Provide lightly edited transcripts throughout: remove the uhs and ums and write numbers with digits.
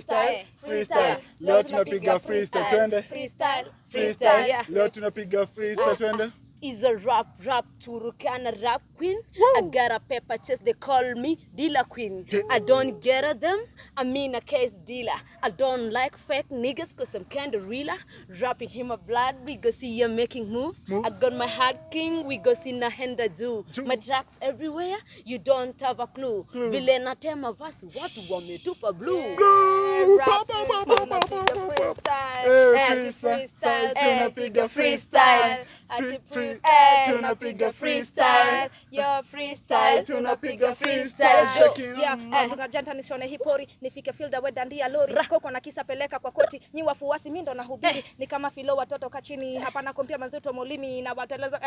freestyle, freestyle. Leo tunapiga freestyle, twende. Freestyle. Leo tunapiga freestyle, twende. Is a rap Turkana rap queen. Woo. I got a pepper chest, they call me dealer queen. I don't get at them, I mean a case dealer. I don't like fake niggas cause I'm kinda realer. Rapping him my blood, we go see you making moves. I got my heart king, we go see na henda do. My tracks everywhere, you don't have a clue. Vile na tema vasi, watu wametupa blue. Freestyle, tunapiga freestyle. Tunapiga freestyle. Yo freestyle, tunapiga freestyle. Yeah, janta nishone hipori, nifike field we dandia lori. Koko na kisa peleka kwa koti, nyi wafuasi mimi ndo nahubiri. Ni kama filo watoto kachini, hapana kompia mazito molimi na wateleza.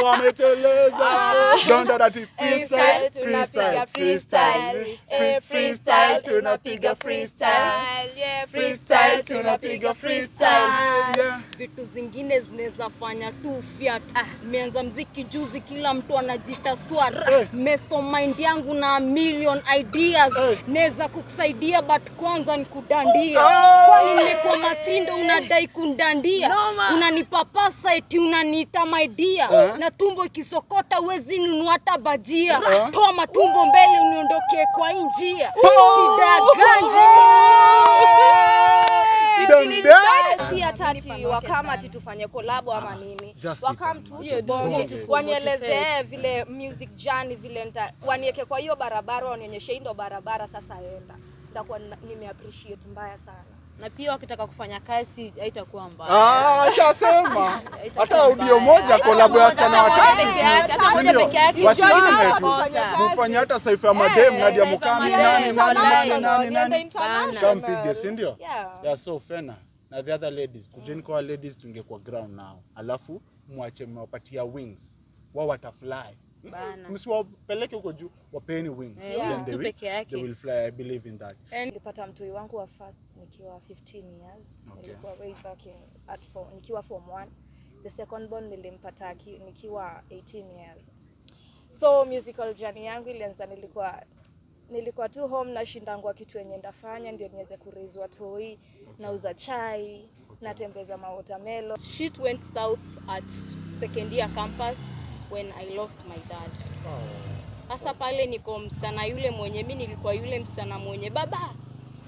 Wameteleza. Donda dati freestyle, tunapiga freestyle. Freestyle, tunapiga freestyle. Yeah, freestyle, tunapiga freestyle. Vitu zingine zinaweza fanya tu fiat. Meanza mziki juzi kila mtu anajita swara. Mesto mind yangu na million ideas. Neza kukusaidia but kwanza nikudandia. Kwani nimekuwa matindo unadai kundandia. Unanipapasa eti unaniita my dear. Na tumbo ikisokota uwezi nunua hata bajia. Toa matumbo mbele uniondoke kwa njia. Shida ganji. Si atati wakama tufanye collab ama nini. Wakam tu bonge wanielezee vile music journey vile wanieke kwa hiyo barabara wanionyeshe ndo barabara sasa enda. Nitakuwa nimeappreciate mbaya sana. Na pia wakitaka kufanya kazi haitakuwa mbaya. Shasema. Hata audio moja collab ya wasichana watatu peke yake, hata moja peke yake. Mfanye hata Saifa ya Madem Nadia Mukami nani. Kampige, si ndio? Yeah, so Fena. Na the other ladies, kujeni kwa ladies tungekuwa ground now. Alafu muache mwapatia wings. Wao watafly. Msiwapeleke huko juu, wapeni wings. Then they will fly. I believe in that. Nilipata mtoi wangu wa first nikiwa 15 years. Nilikuwa raised at nikiwa form 1. The second born nilimpata nikiwa 18 years. So musical journey yangu ilianza nilikuwa tu home na shindangwa kitu yenye ndafanya ndio niweze kuraise watoi, nauza chai, natembeza watermelon. Shit went south at second year campus when I lost my dad. Sasa pale niko msichana yule mwenye mimi nilikuwa yule msichana mwenye baba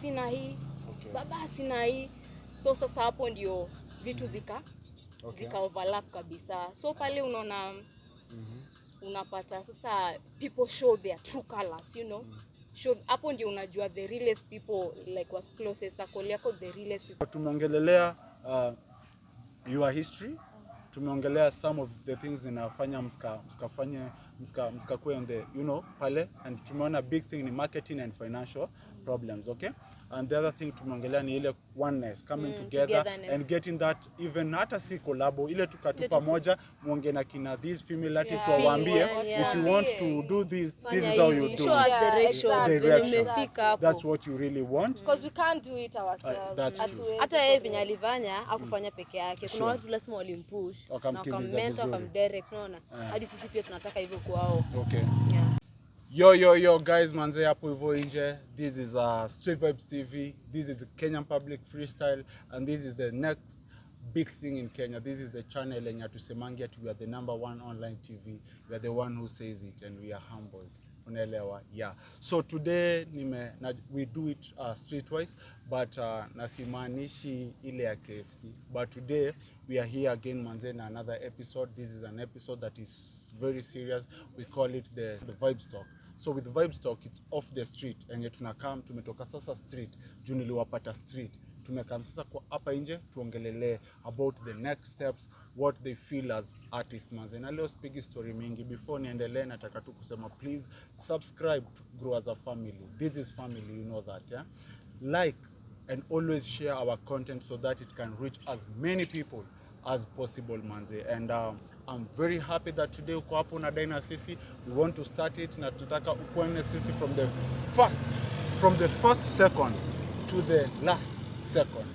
sina hii. Baba sina hii. So sasa hapo ndio vitu zika overlap kabisa. So pale unaona unapata sasa people show their true colors, you know. Show hapo ndio unajua the realest people like was closest circle yako, the realest people. Tumeongelelea your history. Tumeongelea some of the things zinafanya mskakue on the, you know, pale, and tumeona big thing ni marketing and financial problems, okay? And the other thing tumeongelea ni ile oneness, coming together and getting that even hata si collabo, ile tukatupa moja muonge na kina these female artists waambie if you want to do this is how you do. Show us the direction. That's what you really want. Because we can't do it ourselves. Hata yeye venye alifanya akufanya peke yake. Kuna watu lazima walimpush na wakammentor wakamdirect, unaona? Hadi sisi pia tunataka hivyo kwao. Okay. Yo guys, manze hapo hivyo nje. This is Street Vybez TV. This is Kenyan Public Freestyle, and this is the next big thing in Kenya. This is the channel and tusemangia we are the #1 online TV. We are the one who says it and we are humbled. Unaelewa? Yeah. So today we do it streetwise, but nasimanishi ile ya KFC. But today we are here again manze na another episode. This is an episode that is very serious. We call it the Vybez Talk. So with Vybez Talk, it's off the street. Enye tunakam tumetoka sasa street, juu niliwapata street. Tumekam sasa kwa hapa nje tuongelele about the next steps, what they feel as artists manze. Na leo speak story mingi. Before niendelee nataka tu kusema please subscribe to grow as a family. This is family, you know that, yeah? Like and always share our content so that it can reach as many people as possible manze. And I'm very happy that today uko hapo na Daina sisi. We want to start it na tunataka uko na sisi from the first second to the last second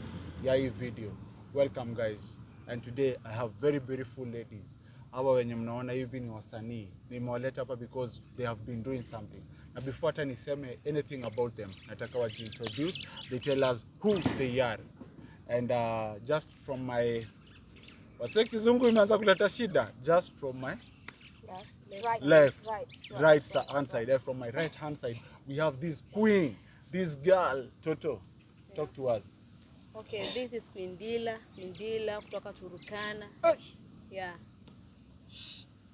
ya hii video. Welcome guys. And today I have very beautiful ladies. Hawa wenye mnaona hivi ni wasanii. Nimewaleta hapa because they have been doing something. Na before hata niseme anything about them, nataka wajiintroduce, they tell us who they are. And just from my wase kizungu imeanza kuleta shida, just from my right hand side. From my right hand side, we have this queen, this girl, Toto. Talk to us. Okay, this is Queen Dila kutoka Turkana. Yeah.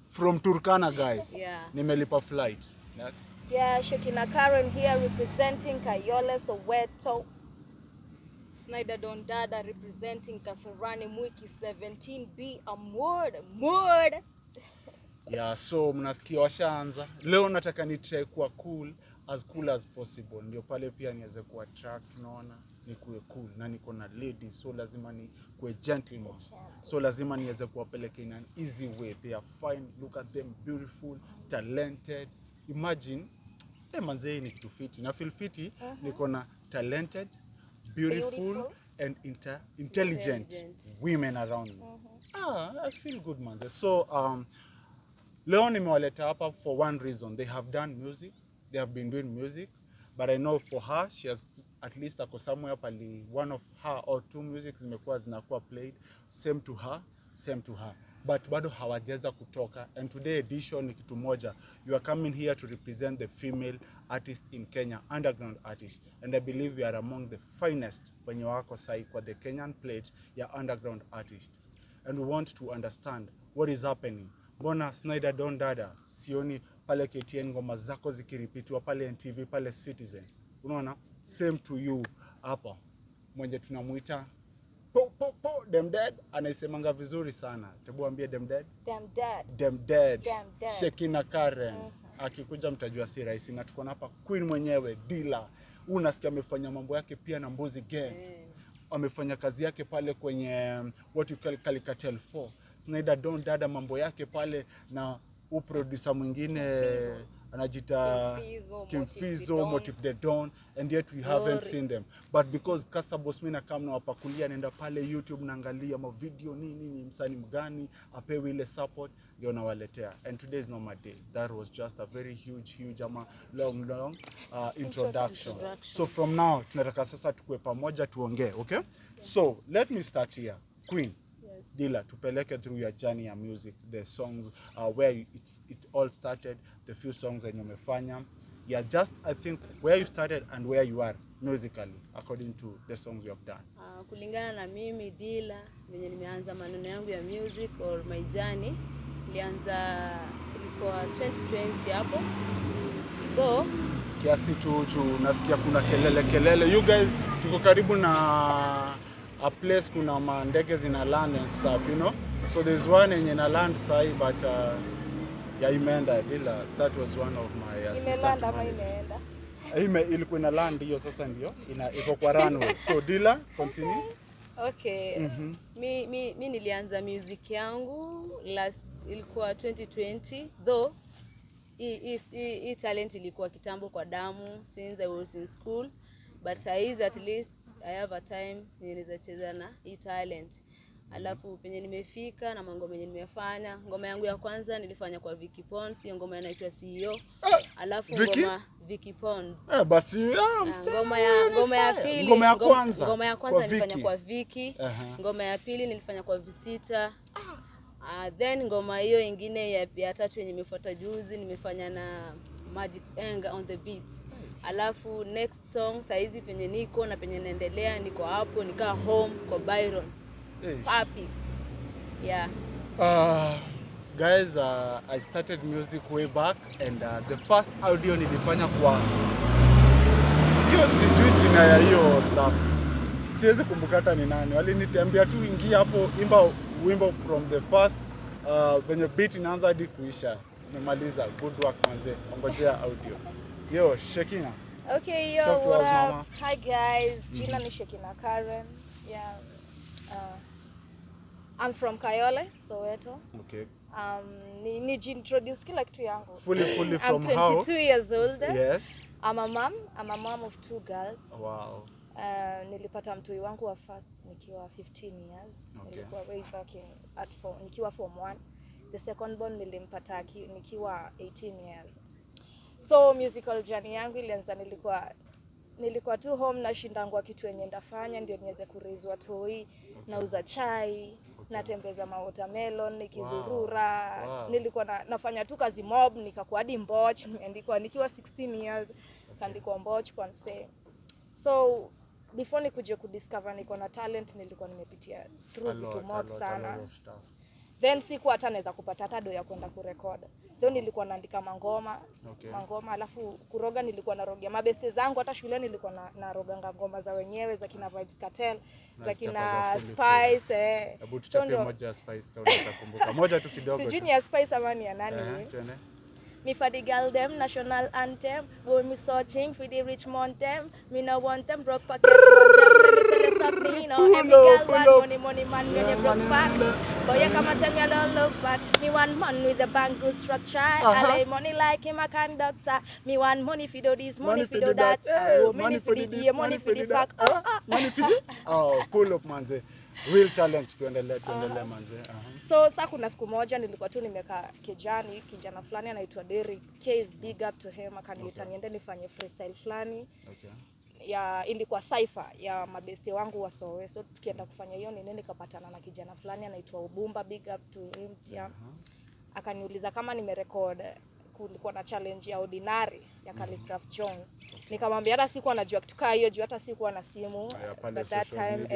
From Turkana, guys. Yeah. Nimelipa flight. Next. Yeah, Shekina Karen here representing Kayole, Soweto. Snyder Don Dada representing Kasarani Mwiki 17B Amord. Yeah, so mnasikia washaanza. Leo nataka ni try kuwa cool as possible. Ndio pale pia niweze kuwa attract, unaona? Nikuwe cool na niko na ladies, so lazima ni kuwe gentleman. So lazima niweze kuwapeleka in an easy way. They are fine, look at them, beautiful, talented. Imagine manze ni kitu fiti. Na feel fiti niko na talented, beautiful and intelligent women around me. I feel good, manze. So leo nimewaleta hapa for one reason. They have done music. They have been doing music. But I know for her, she has at least ako somewhere pali one of her or two music zinakuwa played. Same to her. But bado hawajeza kutoka. And today edition ni kitu moja. You are coming here to represent the female artist in Kenya, underground artist. And I believe you are among the finest when you wako sai kwa the Kenyan plate ya underground artist. And we want to understand what is happening. Mbona Snyder Don Dada sioni pale KTN ngoma zako zikiripitiwa pale NTV pale Citizen. Unaona? Same to you hapa. Mwenye tunamuita Dem Dead anaisemanga vizuri sana. Tebu ambie Dem Dead. Dem Dead. Shekina Karen. Akikuja mtajua si rahisi, na tuko hapa queen mwenyewe Dila. Unasikia amefanya mambo yake pia na Mbuzi Gang. Amefanya kazi yake pale kwenye what you call Calicatel 4. Snyder Don Dada mambo yake pale na producer mwingine anajita Kimfizo, Motive the Dawn, and yet we haven't seen them. But because Kasa Bosmina kama wapakulia nenda pale YouTube naangalia ma video nini msanii mgani apewe ile support ndio nawaletea. And today is not my day. That was just a very huge long introduction. So from now tunataka sasa tukue pamoja tuongee, okay? So let me start here. Queen Dila, tupeleke through your journey of music, the songs, where it all started, the few songs that you umefanya. Yeah, just I think where you started and where you are musically, according to the songs you have done. Kulingana na mimi Dila, venye nimeanza maneno yangu ya music or my journey, ilianza ilikuwa 2020 hapo. Though Kiasi tu nasikia kuna kelele. You guys, tuko karibu na a place kuna mandege zina land and stuff, you know. So there's one in a land side, but yeah, imeenda Dila. That was one of my assistant managers. Ilikuwa ina land hiyo sasa ndio iko kwa runway. So Dila, continue. Okay. Mi nilianza music yangu ilikuwa 2020, though hii talent ilikuwa kitambo kwa damu since I was in school. But saizi at least I have a time niweza cheza na hii talent. Alafu penye nimefika na mambo menye nimefanya. Ngoma yangu ya kwanza nilifanya kwa Vicky Pons, hiyo ngoma inaitwa CEO. Alafu ngoma Vicky Pons. Basi ngoma ya pili, ngoma ya kwanza nilifanya kwa Vicky. Ngoma ya pili nilifanya kwa Visita. Then ngoma hiyo ingine ya tatu yenye nimefuata juzi nimefanya na Magic Anger on the beat. Alafu next song saizi penye niko na penye naendelea niko hapo nikaa home kwa Byron. Papi. Yeah. Guys, I started music way back and the first audio nilifanya kwa hiyo sijui jina ya hiyo stuff. Siwezi kumbuka hata ni nani. Walinitembea tu ingia hapo imba wimbo from the first venye beat inaanza hadi kuisha. Nimemaliza. Good work manze. Ongojea audio. Yo, Shekina. Okay, yo, what up? Hi guys, jina ni Shekina Karen. Yeah. I'm from Kayole, Soweto. Okay. Introduce kila kitu yangu. Fully from how? I'm 22 years old. Yes. I'm a mom of 2 girls. Wow. Nilipata mtoi wangu wa first nikiwa 15 years. Okay. Nilikuwa raised nikiwa form 1. The second born nilimpata nikiwa 18 years. So musical journey yangu ilianza nilikuwa tu home na shindangwa kitu yenye ndafanya ndio niweze kuraise watoi, nauza chai, natembeza watermelon nikizurura. Nilikuwa nafanya tu kazi mob, nikakuwa hadi mboch, nikiwa 16 years kaandikwa mboch kwa msee. So before nikuje kudiscover niko na talent nilikuwa nimepitia through vitu mob sana. Then siku hata naweza kupata hata do ya kwenda kurecord. Then nilikuwa naandika mangoma, alafu kuroga nilikuwa naroga mabeste zangu, hata shule nilikuwa naroga ngoma za wenyewe za kina Vybez Cartel, za kina Spice. Hebu tuchapie moja Spice kama utakumbuka. Moja tu kidogo. Sijui ni ya Spice ama ni ya nani. Me for the girl them, national anthem. When me searching for the rich mountain, me no want them broke pocket want them. Let me tell you something, you know. Every girl want money man when you broke fat. Boy, you come and tell me I don't look fat. Me want man with the bank structure. I lay money like him a conductor. Me want money for do this, money for do that. Money for the money for the fuck. Money for the. Oh, pull up manze. Real talent tuendelee manze. So sasa kuna siku moja nilikuwa tu nimekaa kijana fulani anaitwa Derek. Case big up to him, akaniita niende nifanye freestyle fulani. Ya ilikuwa cypher ya mabeste wangu wa Sowe. So tukienda kufanya hiyo nini nikapatana na kijana fulani anaitwa Ubumba, big up to him pia. Akaniuliza kama nimerecord, kulikuwa na challenge ya Ordinary ya Calligraph Jones. Nikamwambia hata sikuwa najua kitu kama hiyo, hata sikuwa na simu at that time.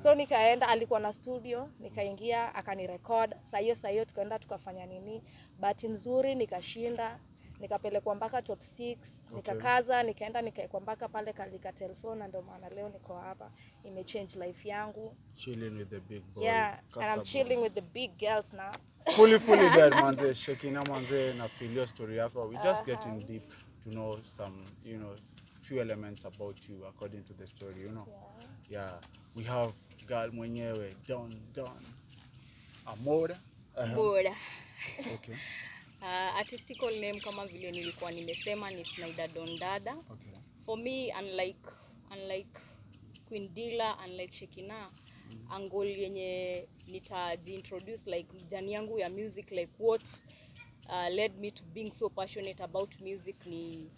So nikaenda, alikuwa na studio, nikaingia akanirecord. Saa hiyo tukaenda tukafanya nini. Bahati nzuri nikashinda, nikapelekwa mpaka top 6, nikakaza, nikaenda nikaekwa mpaka pale Kalika Telephone, na ndio maana leo niko hapa. Imechange life yangu. Chilling with the big boy. Yeah, and I'm chilling with the big girls now. Fully there manze, Shekina manze, na feel your story yako. We just getting deep to know some, few elements about you according to the story, Yeah. We have girl mwenyewe, Don Amora. Amora. Okay. Artistical name kama vile nilikuwa nimesema ni Snyder Don Dada. Okay. For me, unlike Queen Dila, unlike Shekina, angle yenye nitajiintroduce like jani yangu ya music, like what led me to being so passionate about music ni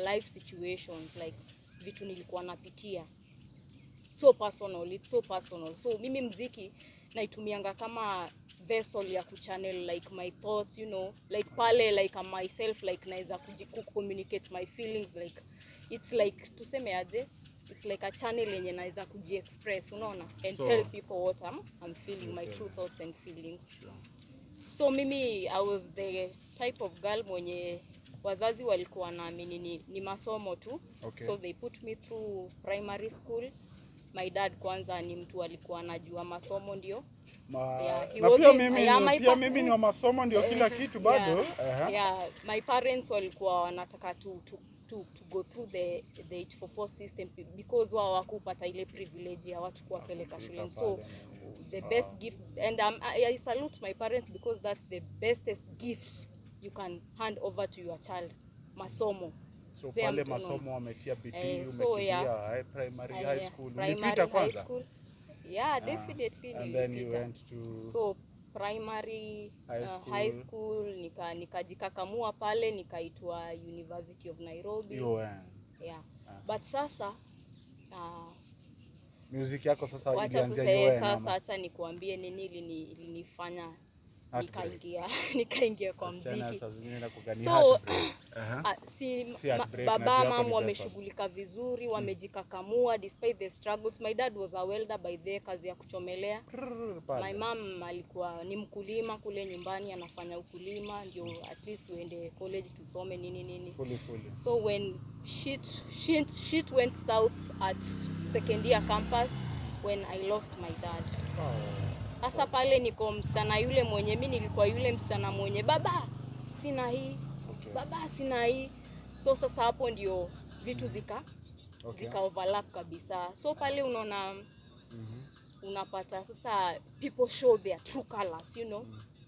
life situations, like vitu nilikuwa napitia. So personal, it's so personal. So mimi mziki naitumianga kama vessel ya kuchannel like my thoughts, like pale like I'm myself, like naweza communicate my feelings, like it's like tuseme aje, it's like a channel yenye naweza kujiexpress, unaona, and tell people what I'm feeling, my true thoughts and feelings. So mimi I was the type of girl mwenye wazazi walikuwa naamini ni masomo tu. So they put me through primary school. My dad kwanza ni mtu alikuwa anajua masomo ndio. Pia mimi ni wa masomo ndio kila kitu bado. Yeah, my parents walikuwa wanataka to go through the 844 system because wao wakupata ile privilege ya watu kuwapeleka shule. So the best gift, and I salute my parents because that's the bestest gift you can hand over to your child, masomo. So pale masomo wametia bidii, umekimbia primary, high school, ulipita kwanza? Yeah, definitely. And then you went to primary, high school, nikajikakamua pale, nikaitwa University of Nairobi. Yeah. But sasa music yako sasa ilianzia UN. Sasa acha nikuambie nini ilinifanya nikaingia kwa muziki. So baba mama wameshughulika vizuri, wamejikakamua despite the struggles. My dad was a welder by the kazi ya kuchomelea. My mom alikuwa ni mkulima kule nyumbani, anafanya ukulima ndio at least tuende college tusome nini. Fully. So when shit went south at second year campus when I lost my dad. Sasa pale niko msichana yule mwenye, mimi nilikuwa yule msichana mwenye baba sina hii, baba sina hii. So sasa hapo ndio vitu zika overlap kabisa. So pale unaona unapata sasa people show their true colors,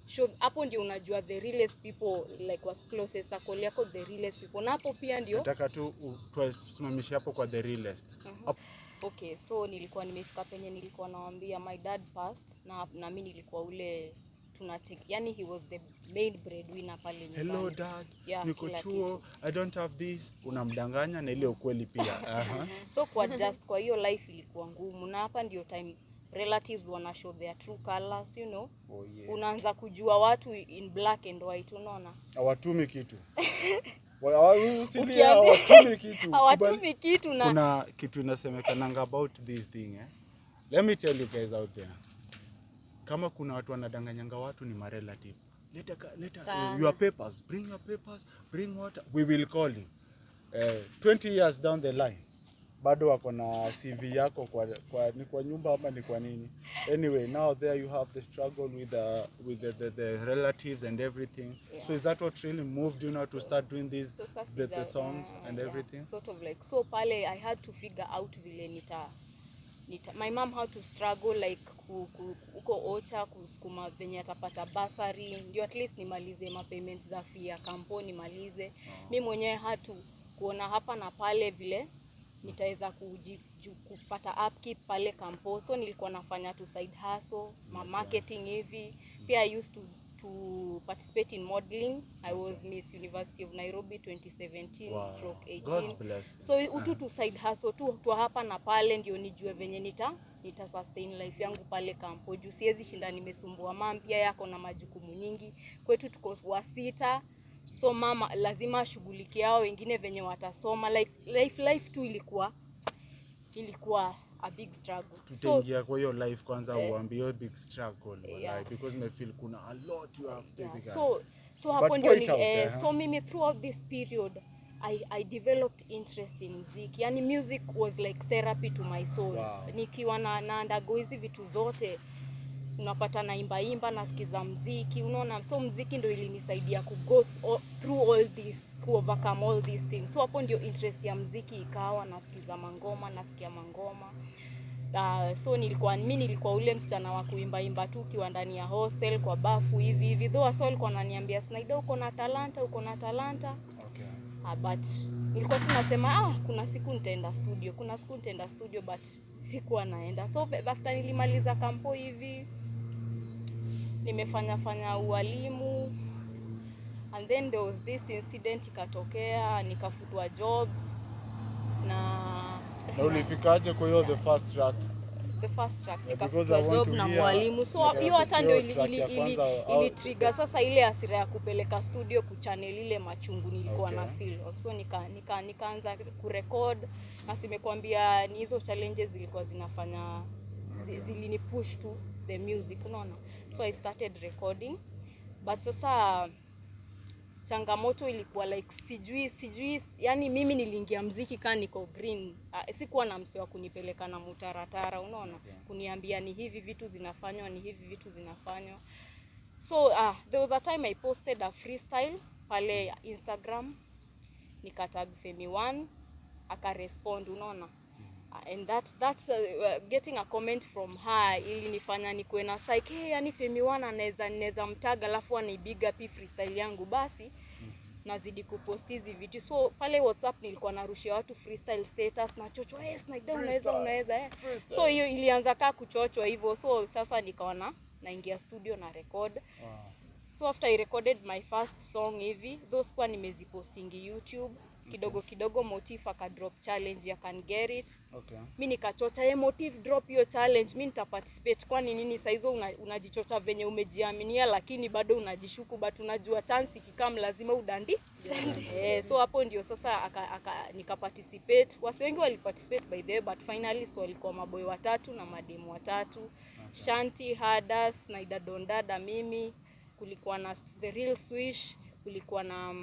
show hapo ndio unajua the realest people, like was closest circle yako, the realest people. Na hapo pia ndio nataka tu tusimamishe hapo kwa the realest. Okay, so nilikuwa nimefika penye nilikuwa nawaambia my dad passed, na mimi nilikuwa ule yani he was the main breadwinner pale nyumbani. Hello dad, Yeah, niko kila chuo, I don't have this. Unamdanganya na ile ukweli pia. So kwa just kwa hiyo life ilikuwa ngumu, na hapa ndio time relatives wana show their true colors, you know. Oh, yeah. Unaanza kujua watu in black and white, unaona. Hawatumi kitu. Hawatumi kitu. Hawatumi kitu. Na kuna kitu inasemekananga about this thing, eh? Let me tell you guys out there. Kama kuna watu wanadanganyanga watu ni ma relative. Leta your papers, bring your papers, bring water. We will call you. 20 years down the line. Bado wako na CV yako ni kwa nyumba ama ni kwa nini? Anyway, now there you have the struggle with the relatives and everything. Yeah. So is that what really moved you now to start doing these the songs and everything? Sort of like, so pale I had to figure out vile my mom had to struggle like uko Ocha kusukuma venye atapata basari ndio at least nimalize ma payments za fee ya kampuni nimalize. Mimi mwenyewe had to kuona hapa na pale vile nitaweza kupata upkeep pale kampo. So nilikuwa nafanya tu side hustle, marketing hivi. Pia I used to participate in modeling. I was Miss University of Nairobi 2017/18. God bless. So utu side hustle tu hapa na pale ndio nijue venye nita sustain life yangu pale kampo. Juu siwezi shinda nimesumbua mama, pia yako na majukumu nyingi. Kwetu tuko wasita. So mama lazima ashughulikie hao wengine venye watasoma, like life tu ilikuwa a big struggle. Tutaingia kwa hiyo life kwanza uambie your big struggle, like because me feel kuna a lot you have to figure. So hapo ndio so mimi throughout this period I developed interest in music. Yani music was like therapy to my soul. Wow. Nikiwa na undergo hizi vitu zote unapata naimba nasikiza muziki, unaona. So muziki ndio ilinisaidia go through all this, overcome all these things. So hapo ndio interest ya muziki ikawa, nasikia mangoma. So nilikuwa ule msichana wa kuimba tu kiwa ndani ya hostel kwa bafu hivi. Though so alikuwa ananiambia Snyder uko na talanta. Okay. But nilikuwa tunasema kuna siku nitaenda studio, but sikuwa naenda. So after nilimaliza kampo hivi nimefanya ualimu, and then there was this incident ikatokea, nikafutwa job na ulifikaje kwa hiyo the first track nikafutwa job na mwalimu. So hiyo hata ndio ili trigger sasa ile hasira ya kupeleka studio kuchannel ile machungu nilikuwa na feel. So nikaanza kurecord, na simekwambia ni hizo challenges zilikuwa zinafanya zilini push to the music, unaona. So I started recording, but sasa changamoto ilikuwa like sijui yani mimi niliingia muziki kama niko green. Sikuwa na msee wa kunipeleka na mutaratara, unaona. Kuniambia ni hivi vitu zinafanywa. So there was a time I posted a freestyle pale Instagram, nikatag Femi1 akarespond, unaona. And that's getting a comment from her ilinifanya nikuwe na psyche, hey, yani Femi1 anaweza mtaga alafu anaibiga pi freestyle yangu, basi nazidi kupost hizi vitu. So pale WhatsApp nilikuwa narushia watu freestyle status na chocho, Snyder unaweza. So hiyo ilianza kuchochwa hivyo. So sasa nikaona naingia studio na record. So after I recorded my first song hivi, those kwa nimezipostingi YouTube. Kidogo Motif aka drop challenge ya Can Get It. Okay. Mimi nikachocha Motif drop hiyo challenge, mimi nitaparticipate. Kwani nini saa hizo unajichocha venye umejiaminia, lakini bado unajishuku, but unajua chance ikikam lazima udandi. So hapo ndio sasa nikaparticipate. Wase wengi waliparticipate by the way, but finalists walikuwa maboy 3 na mademu 3. Okay. Shanti, Hadas, na Idadondada, mimi, kulikuwa na The Real Swish, kulikuwa na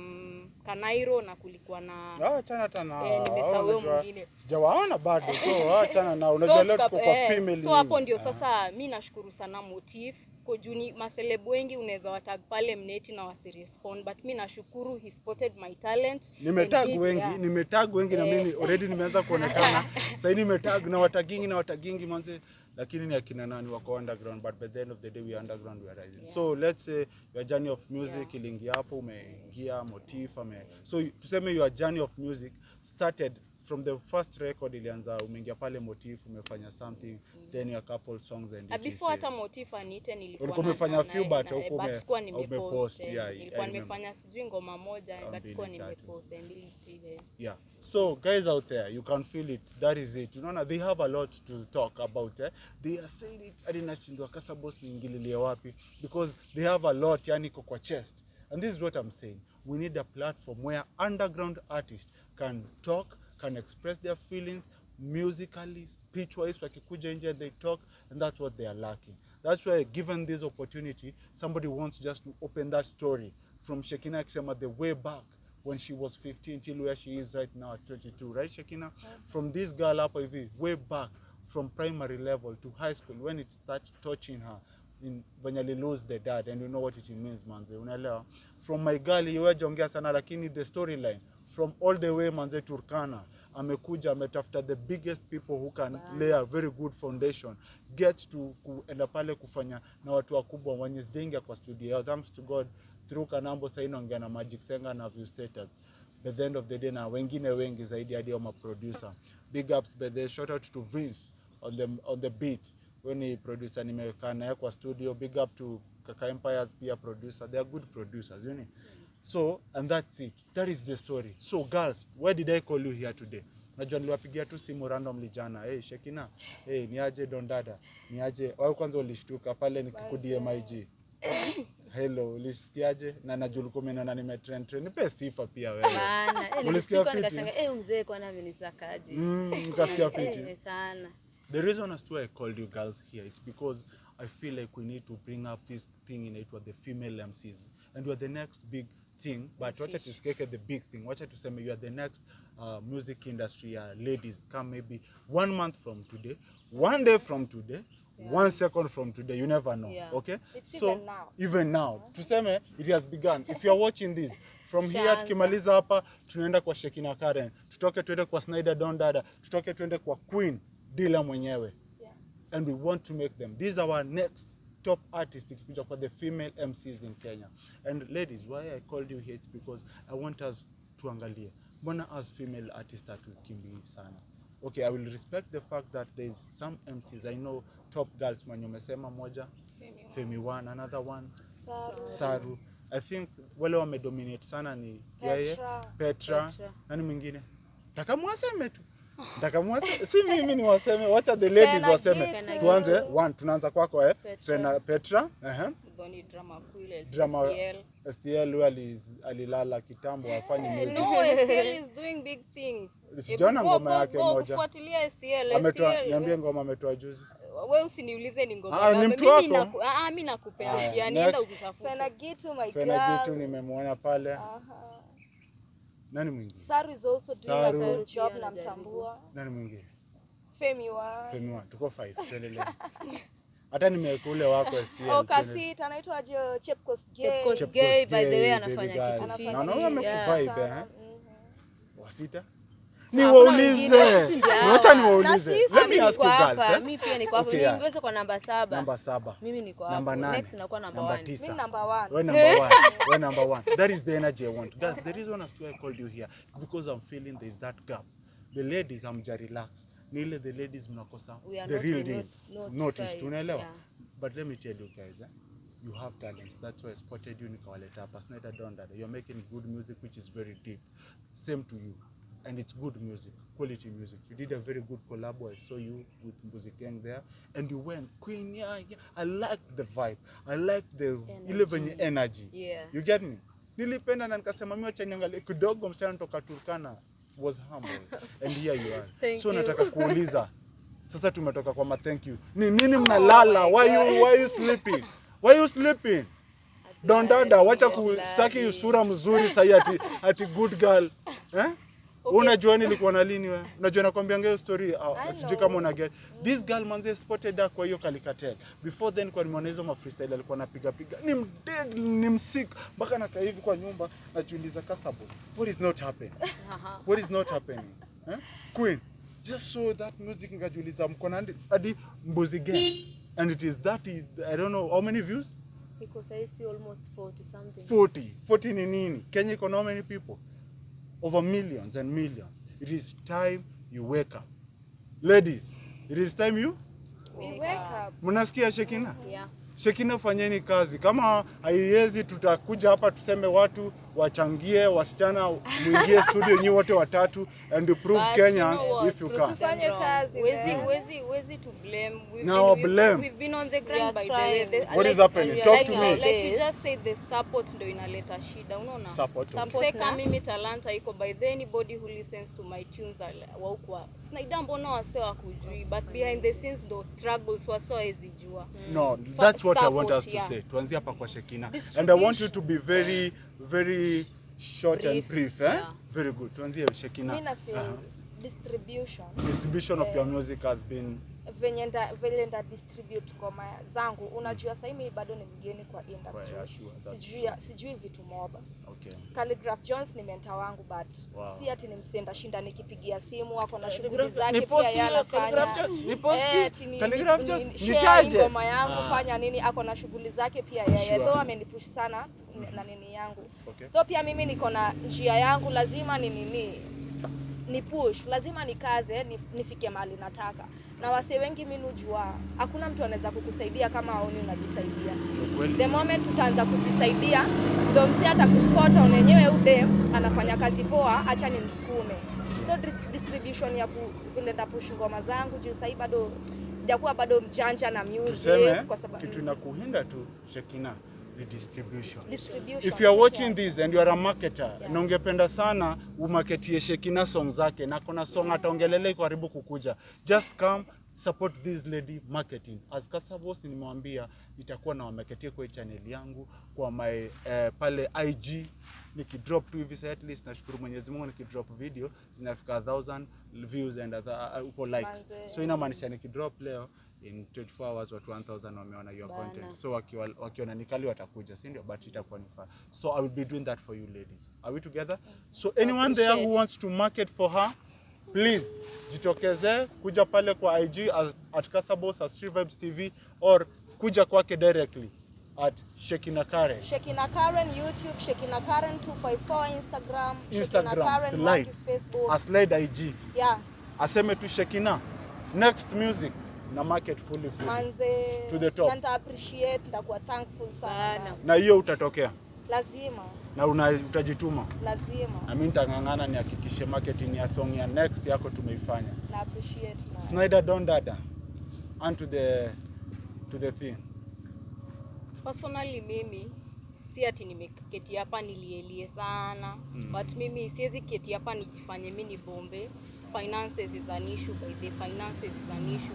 Kanairo, na kulikuwa na achana tana nimesahau mwingine sijawaona bado. So achana na unajua leo tuko kwa female. So hapo ndio sasa mimi nashukuru sana Motif kwa juni maselebu wengi unaweza watag pale mneti na wasirespond, but mimi nashukuru he spotted my talent. Nimetag wengi na mimi already nimeanza kuonekana. Sasa nimetag na watagingi manze, lakini ni akina nani wako underground, but by the end of the day we underground, we are rising. Yeah. So let's say your journey of music iliingia hapo, umeingia Motif so tuseme your journey of music started from the first record ilianza umeingia pale Motif umefanya something then a couple songs and before hata Motif anite nilikuwa ulikuwa umefanya few but sikuwa nimepost. Yeah, nilikuwa nimefanya sijui ngoma moja but sikuwa nimepost mbili. Yeah, so guys out there, you can feel it. That is it. Unaona, they have a lot to talk about. They are saying it hadi nashindwa kasa boss niingililie wapi because they have a lot yani kwa chest. And this is what I'm saying. We need a platform where underground artists can talk, can express their feelings musically, speech-wise, wakikuja nje and they talk, and that's what they are lacking. That's why, given this opportunity, somebody wants just to open that story from Shekina Akisema the way back when she was 15 till where she is right now at 22, right Shekina? From this girl up way back from primary level to high school when it starts touching her in when you lose the dad, and you know what it means manze, unaelewa? From my girl iwe jongea sana lakini the storyline from all the way manze Turkana amekuja ametafuta the biggest people who can lay a very good foundation, gets to kuenda pale kufanya na watu wakubwa wenye jenga kwa studio. Thanks to God through Kanambo sasa inaongea na Magic Senga na View Status. At the end of the day na wengine wengi zaidi hadi wa producer. Big ups by the shout out to Vince on the beat when he producer nimekaa naye kwa studio. Big up to Kaka Empire's peer producer. They are good producers, you know. So, and that's it. That is the story. So girls, why did I call you here today? Najua niliwapigia tu simu randomly jana. Hey Shekina, hey niaje Don Dada, niaje. Wao kwanza ulishtuka pale nikikudia MIG. Hello, ulisikiaje? Na najua ulikuwa umeona nimetrend. Nipe sifa pia wewe. Bana, ulisikia fiti? Nikashanga, mzee kwa nami nisakaje. Nikasikia fiti. Sana. The reason as to why I called you girls here, it's because I feel like we need to bring up this thing in it with the female MCs. And we're the next big thing, but wacha tusikeke the big thing. Wacha tuseme you are the next music industry ladies. Come maybe 1 month from today, 1 day from today, 1 second from today. You never know. Yeah. Okay? It's so even now. Tuseme it has begun. If you are watching this from here tukimaliza hapa tunaenda kwa Shekina Karen, tutoke tuende kwa Snyder Don Dada, tutoke tuende kwa Queen Dila mwenyewe. Yeah. And we want to make them. These are our next top artists for the female MCs in Kenya. And ladies, why I called you here, it's because I want us to angalia. Mbona as female artists hatukimbii sana. Okay, I will respect the fact that there's some MCs. I know top girls mwenye umesema moja, Femi one, another one, Saru. I think wale wamedominate sana ni yeye, Petra. Nani mwingine? Takamwaseme tu. Si mimi ni waseme, wacha the ladies waseme. Tuanze, tunaanza kwako Petra, Boni drama queen STL alilala kitambo afanye music. No, STL is doing big things. Sijaona ngoma yake moja. Kufuatilia STL. Ametoa, niambie ngoma ametoa juzi. Wewe usiniulize ni ngoma gani. Mimi nakupea njia nienda uzitafute. Fena Gitu nimemwona pale. Nani mwingine? Saru is also doing a good job na mtambua. Nani mwingine? Femi one. Tuko 5, tuendelee. Hata nimeweka ule wako STL. Kasi anaitwa Chepkos Gay by the way anafanya kitu fiti. Naona amekuvibe Wasita? Niwaulize. Wacha niwaulize. Let me ask you guys. Mimi pia niko hapo. Niongeze kwa namba 7. Namba 7. Mimi niko hapo. Namba 9. Next nakuwa namba 1. Mimi namba 1. We're number 1. That is the energy I want. Guys, the reason as to why I called you here because I'm feeling there's that gap. The ladies relaxed. Nile the ladies mnakosa the real deal. Notice, tunaelewa. Yeah. But let me tell you guys, you have talents. That's why I spotted you nikawaleta hapa. Snyder Don Dada. You're making good music which is very deep. Same to you. And it's good music, quality music. You did a very good collab. I saw you with Music Gang there. And you went, Queen, yeah. I liked the vibe. I liked the 11 energy. Yeah. You get me? Nilipenda na nikasema mimi acha niangalie kidogo msichana kutoka Turkana was humble. And here you are. So nataka kuuliza. Sasa tumetoka kwa thank you. Ni nini mnalala? Why you sleeping? Why you sleeping? Don Dada, wacha kustaki sura mzuri sasa ati good girl. Okay. Unajua nilikuwa na lini wewe? Unajua nakwambia ngeo story sijui kama una get. This girl manze spotted her kwa hiyo Kalikatel. Before then kwa nimeona hizo freestyle alikuwa anapiga. Ni dead, ni msick. Mpaka nakaa hivi kwa nyumba najiuliza Kasabos. What is not happening? What is not happening? Queen, just saw that music ngajiuliza mkona hadi Mbuzi Gang. And it is that I don't know how many views? Because I see almost 40 something. 40 ni nini? Kenya iko how many people? Over millions and millions. It is time you wake up. Ladies, it is time you We wake up. Mnasikia Shekina? Yeah. Shekina, fanyeni kazi. Kama haiwezi tutakuja hapa tuseme watu wachangie, wasichana muingie studio nyi wote watatu and you prove But Kenyans you know what? if you So can. Tufanye kazi. Wezi to blame. We've been on the We grind are by the way. trying. What is happening? Talk to me. Like you just said, the support ndo inaleta shida, unaona? Support. Seka mimi talanta iko by the anybody who listens to my tunes wa ukwa. Sinaida mbona wase wakujui, but behind the scenes ndo struggles wase wezijua. No, that's what I want us Support, to say. Tuanzie hapa kwa Shekina. Distribution. And I want you to be very, very short and brief. Yeah. Very good. Tuanzie Shekina. Mimi na feel distribution. Distribution of your music has been venye nda distribute ngoma zangu. Unajua sasa mimi bado ni mgeni kwa industry. Yeah, sure, Sijui vitu moba. okay. Calligraph Jones ni mentor wangu but Wow. si ati nimsenda shinda nikipigia simu ako na shughuli zake Ni pia posti yeye anafanya. Calligraph Jones, ni posti ati Calligraph Jones, share nitaje. ngoma yangu fanya nini, ako na shughuli zake pia yeye. Sure. Though amenipush sana na nini yangu. Okay. Though pia mimi niko na njia yangu, lazima ni push, lazima nikaze nifike mahali nataka. Na wase wengi mimi nujua hakuna mtu anaweza kukusaidia kama aoni unajisaidia. The moment tutaanza kujisaidia ndio msi hata kuspota unenyewe udem anafanya kazi poa, acha ni msukume. So distribution ya vile ndapush ngoma zangu juu sasa bado sijakuwa bado mjanja na music. Tuseme kwa sababu kitu inakuhinda tu Shekina ni distribution. Distribution. If you are watching this and you are a marketer, na ungependa sana umarketie Shekina song zake na kuna song ataongelelea karibu kukuja, just come support this lady marketing. As Kasabos nimemwambia nitakuwa na wamarketie kwa channel yangu kwa my pale IG nikidrop tu hivi, at least nashukuru Mwenyezi Mungu, nikidrop video zinafika 1000 views and uko likes. So inamaanisha nikidrop leo in 24 hours watu 1000 wameona your content. So wakiona nikali watakuja, si ndio? But itakuwa ni fair. So I will be doing that for you ladies. Are we together? So anyone there who wants to market for her, please jitokeze kuja pale kwa IG at Kasabos at Vybez TV or kuja kwake directly at Shekina Karen. Shekina Karen YouTube, Shekina Karen 254 Instagram, Instagram, Shekina Karen slide. Facebook. Slide IG. Yeah. Aseme tu Shekina. Next music na market fully. Manze. To the top. Na nita appreciate, nitakuwa thankful sana. Na hiyo utatokea. Lazima. Na utajituma. Lazima. Na mimi nitangangana nihakikishe marketing ya song ya next yako tumeifanya. Na appreciate. Snyder Don Dada. And to the thing. Personally mimi si ati nimeketi hapa nilielie sana, but mimi siwezi keti hapa nijifanye mimi ni bombe. Finances is an issue, by the finances is an issue.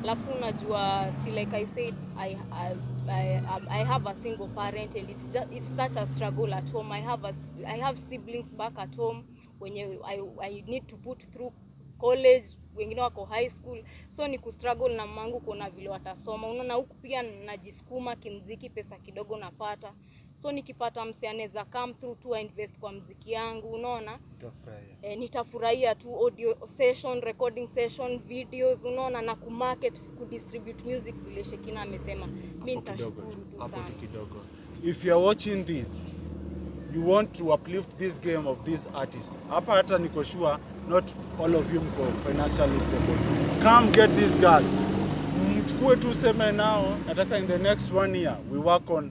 Alafu unajua, si like I said, I have a single parent and it's such a struggle at home. I have siblings back at home when I need to put through college, wengine wako high school, so ni kustruggle na mamangu kuona vile watasoma. Unaona huku pia najisukuma kimziki, pesa kidogo napata, so nikipata msianeza come through to invest kwa mziki yangu, unaona nitafurahia tu. Audio session, recording session, videos, unaona, na kumarket, kudistribute music vile Shekina amesema. Mimi nitashukuru tu sana. If you are watching this, you want to uplift this game of this artist, hapa hata niko sure not all of you mko financially stable. Come get this girl. Mchukue tu seme now, nataka in the next 1 year we work on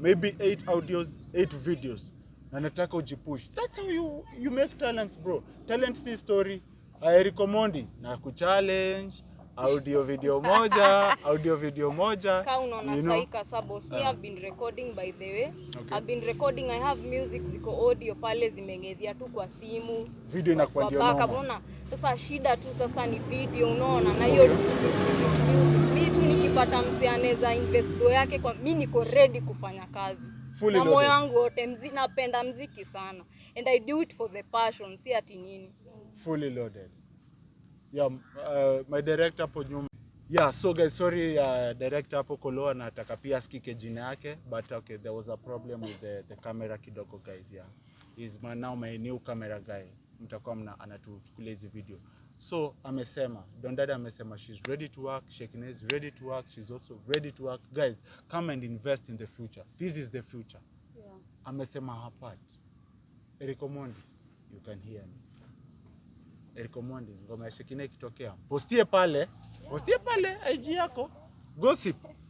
maybe 8 audios, 8 videos. Na nataka ujipush. That's how you make talents, bro. Talent si story. I recommend na kuchallenge audio video moja. Ka unaona sahi Kasabos, me have been recording by the way. Okay. I've been recording, I have music ziko audio pale zimengedhia tu kwa simu. Video inakuwa ndio noma. Unaona? Sasa shida tu sasa ni video, unaona, na hiyo distribute music. Mimi tu nikipata msianeza invest do yake kwa mimi niko ready kufanya kazi. Fully na moyo wangu wote napenda mziki sana and I do it for the passion, si ati nini. Fully loaded. Yeah, my director hapo nyuma. Yeah, so guys, sorry, director hapo Koloa nataka pia asikike jina yake, but okay, there was a problem with the camera kidogo guys. Yeah, he's now my new camera guy. Mtakuwa anatuchukulia hizi video. So amesema, Don Dada amesema she's ready to work, Shekina is ready to work, she's also ready to work. Guys, come and invest in the future. This is the future. Yeah. Amesema her part. Eric Omondi, you can hear me. recommend ngoma ya Shekina ikitokea. Postie pale IG yako.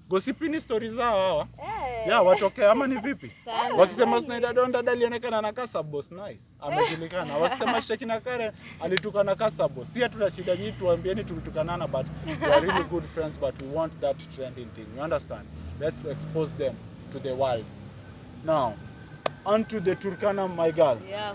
Gossipini stories zao hawa. Ya watokea ama ni vipi? Wakisema Snyder Don dada alionekana na Kasa Boss nice. Amejulikana. Wakisema Shekina Karen alitukana Kasa Boss. Si hatuna shida nyinyi tuambieni tulitukanana but we are really good friends but we want that trending thing. You understand? Let's expose them to the world. Now, on to the Turkana my girl. Yeah,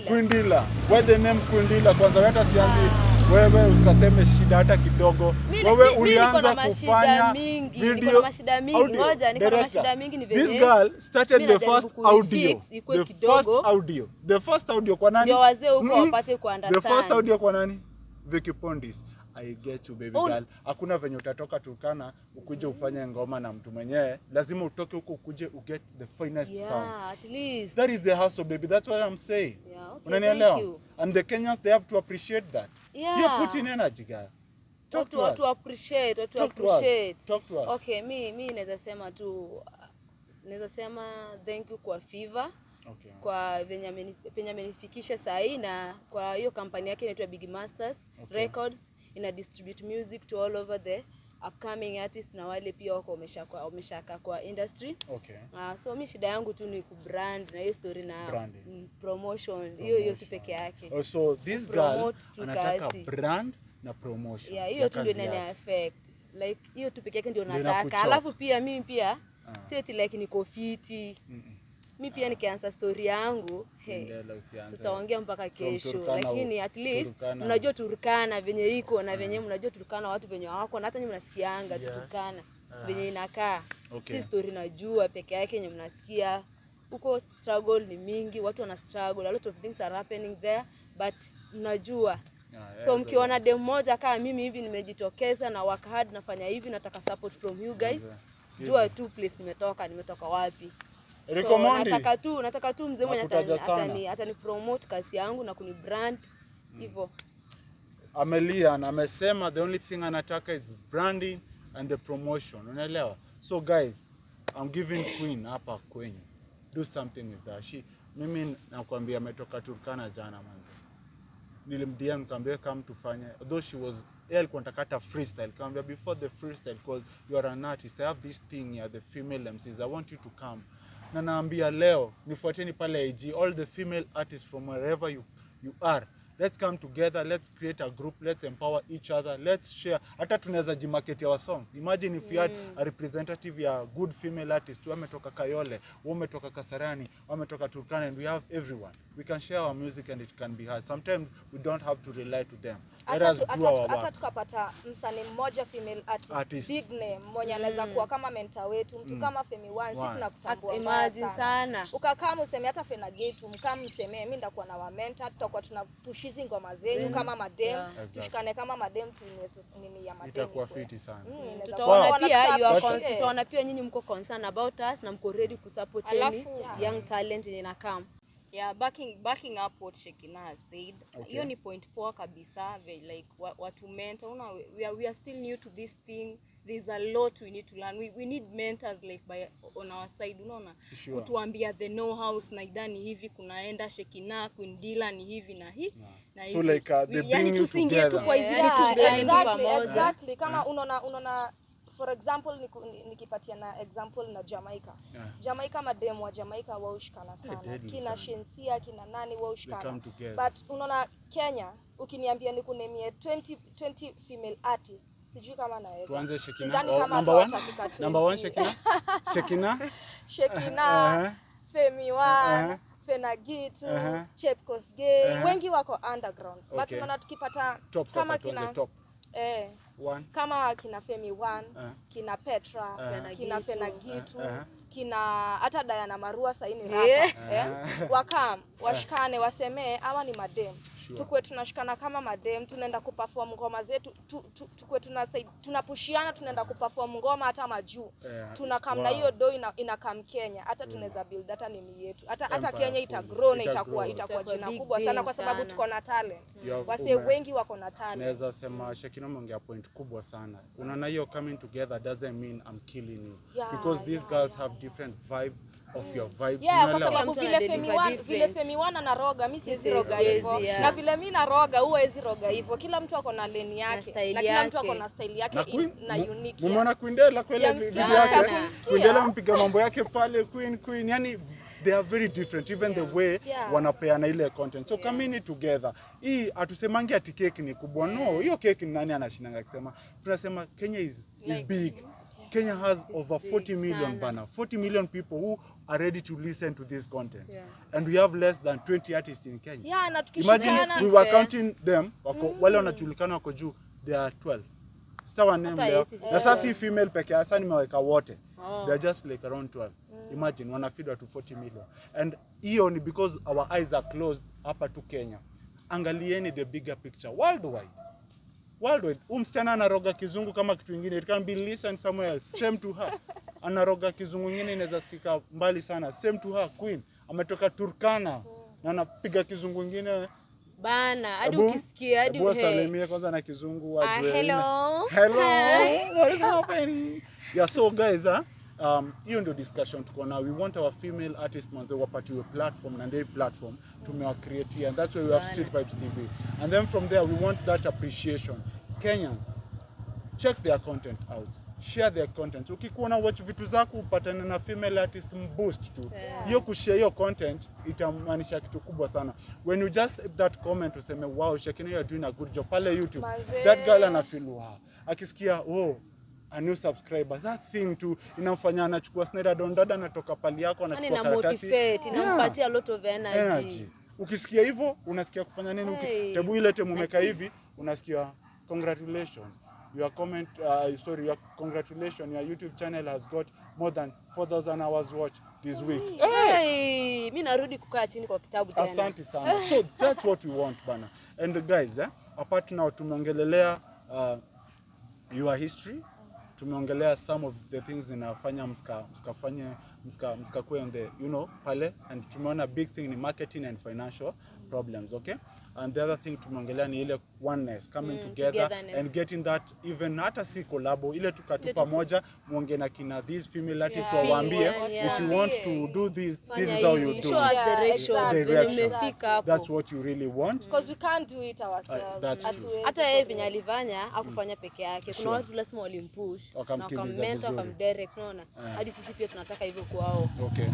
Quindila. Why the name Quindila? Kwanza hata sianzi wewe usikaseme shida hata kidogo. Wewe ulianza kufanya video. Niko na mashida mingi. Ngoja niko na mashida mingi ni venye. This girl started the first audio. The first audio kwa nani? Ndio wazee huko wapate ku understand. The first audio kwa nani? Vicky Pondis. I get you baby girl. Hakuna venye utatoka Turkana ukuje ufanye ngoma na mtu mwenyewe. Lazima utoke huko ukuje uget the finest sound. Yeah, at least. That is the hustle baby. That's what I'm saying. Yeah, okay. Unanielewa? Thank you. And the Kenyans they have to appreciate that. Yeah. You put in energy girl. Talk to us. To appreciate. Talk to us. Okay, mimi naweza sema thank you kwa Fever. Okay. Kwa penye amenifikisha saa hii na kwa hiyo kampani yake inaitwa Big Masters Records ina distribute music to all over the upcoming artists na wale pia wako wameshaka kwa industry. Okay. So mimi shida yangu tu ni kubrand na hiyo story na promotion. Hiyo tu peke yake. So this girl anataka brand na promotion. Yeah, hiyo tu ndio inani affect. Like hiyo tu peke yake ndio nataka. Alafu pia mimi pia sio eti like niko fiti. Mimi pia nikianza story yangu, tutaongea mpaka kesho. Lakini at least mnajua Turkana venye iko na venye mnajua Turkana watu venye wako na hata nyinyi mnasikianga Turkana venye inakaa. Si story najua peke yake yenye mnasikia. Huko struggle ni mingi, watu wana struggle, a lot of things are happening there but mnajua. So mkiona dem moja kama mimi hivi nimejitokeza na work hard nafanya hivi nataka support from you guys. Jua tu place nimetoka wapi. So, nataka tu mzee mwenye atani promote kazi yangu na kuni brand hivyo. Amelia na amesema the only thing anataka is branding and the promotion. Unaelewa? So guys, I'm giving Queen hapa kwenye. Do something with that. Mimi nakwambia ametoka Turkana jana manzi. Nilimdia nikamwambia come tufanye. Though she was alikuwa anataka freestyle. Nikamwambia before the freestyle because you are an artist. I have this thing here, the female MCs. I want you to come. Na naambia leo nifuateni pale IG all the female artists from wherever you are. Let's come together, let's create a group, let's empower each other, let's share. Hata tunaweza jimarket our songs. Imagine if you had a representative ya good female artist, wametoka Kayole, wametoka Kasarani, wametoka Turkana and we have everyone. We can share our music and it can be heard. Sometimes we don't have to rely to them. Let us do our work. Hata tukapata msanii mmoja female artist big name mwenye anaweza kuwa kama mentor wetu, mtu kama Femi One, sisi tunakutambua sana. Ukakaa mseme hata Fena Gate, mkamseme mimi ndakuwa na wa mentor, tutakuwa tunapushizi ngoma zenu kama madem, tushikane kama madem nini ya madem. Itakuwa fiti sana. Tutaona pia nyinyi mko concerned about us na mko ready kusupport any young talent yenye na come. Yeah, backing up what Shekina has said. Hiyo ni point poa kabisa, like watu mentor. We are still new to this thing. There's a lot we need to learn. We need mentors like on our side, unaona. Kutuambia the know-how Snyder ni hivi kunaenda, Shekina Quindila ni hivi na hii. So like they bring you together. Exactly. Kama unaona for example nikipatia na example na Jamaica. Jamaica madem wa Jamaica waushikana sana. Kina Shensia, kina nani waushikana. But unaona Kenya ukiniambia nikunemie 20 female artists sijui kama naweza. Tuanze Shekina. Number 1 Shekina. Shekina, Femi One, Fena Gitu, Chepkos Gay, wengi wako underground. But unaona tukipata kama kina top. Kama kina Femi One, kina Petra, kina Fena Gitu, kina hata Diana Marua saini rapa. Wakam, washikane, waseme hawa ni madem. Tukwe tunashikana kama madem, tunaenda kuperform ngoma zetu, tukwe tunapushiana, tunaenda kuperform ngoma hata majuu. Tunakamna hiyo do inakam Kenya, hata tunaweza build hata nini yetu. Hata Kenya itagrow na itakuwa jina kubwa sana kwa sababu tuko na talent. Wase wengi wako na talent. Naweza sema Shekina mongia point kubwa sana. Unaona hiyo coming together doesn't mean I'm killing you. Because these girls have different vibe of your vibes. Yeah, kwa sababu vile Femi wana na roga, mimi si roga hivyo. Na vile mimi na roga, huwa hizi roga hivyo. Kila mtu ako na lane yake. Na kila mtu ako na style yake na unique. Mumeona Quindela kwa ile video yake? Quindela mpiga mambo yake pale Queen, yani they are very different, even the way wanapeana ile content. So coming together. Hii atusemangi ati cake ni kubwa. No, hiyo cake ni nani anashinanga akisema. Tunasema Kenya is big. Kenya has over 40 million bana. 40 million people who are ready to listen to this content. And we have less than 20 artists in Kenya. Yeah, na tukishikana. Imagine we were counting them, wale wanajulikana wako juu, there are 12. Star one name there. Na sasa female peke yake sasa nimeweka wote. They are just like around 12. Imagine wanafeed to 40 million. And hiyo ni because our eyes are closed hapa tu Kenya. Angalieni the bigger picture worldwide. Msichana anaroga kizungu kama kitu kingine, it can be listened somewhere else. Same to her. Anaroga kizungu kingine inaweza sikika mbali sana. Same to her. Queen ametoka Turkana na anapiga kizungu kingine bana, hadi ukisikia hadi salimia kwanza na kizungu wajue. Hello. What is happening? Yeah, so guys, hiyo ndio discussion tuko na. We want our female artists manze wapatiwe platform, na ndio platform tumewa create, and that's why we have Street Vybez TV. And then from there we want that appreciation. Kenyans, check their content out, share their content. Ukikuona watch vitu zako upatane na female artist, mboost tu hiyo kushare hiyo content itamaanisha kitu kubwa sana. When you just that comment useme wow Shekina, you are doing a good job pale YouTube, that girl ana feel wow, akisikia a new subscriber, that thing tu inamfanya anachukua Snyder Don dada anatoka pali yako anachukua karatasi, motivate inampatia a lot of energy. Ukisikia hivyo unasikia kufanya nini? Tebu ile temu umeka hivi unasikia congratulations, your congratulations, your YouTube channel has got more than 4,000 hours watched this week. Mimi narudi kukaa chini kwa kitabu tena. Asante sana. So that's what we want bana. And guys, apart now tumeongelelea your history, tumeongelea some of the things zinafanya mskakue on the pale, and tumeona big thing ni marketing and financial problems, okay? And the other thing tumeongelea ni ile oneness, coming together and getting that even hata si collabo, ile tukatupa moja muongee na kina these female artists waambie if you want to do this, this is how you do. Show us the direction. That's what you really want, because we can't do it ourselves. Hata yeye venye alifanya akufanya peke yake. Kuna watu lazima walimpush na wakammentor wakamdirect, unaona? Hadi sisi pia tunataka hivyo kwao. Okay.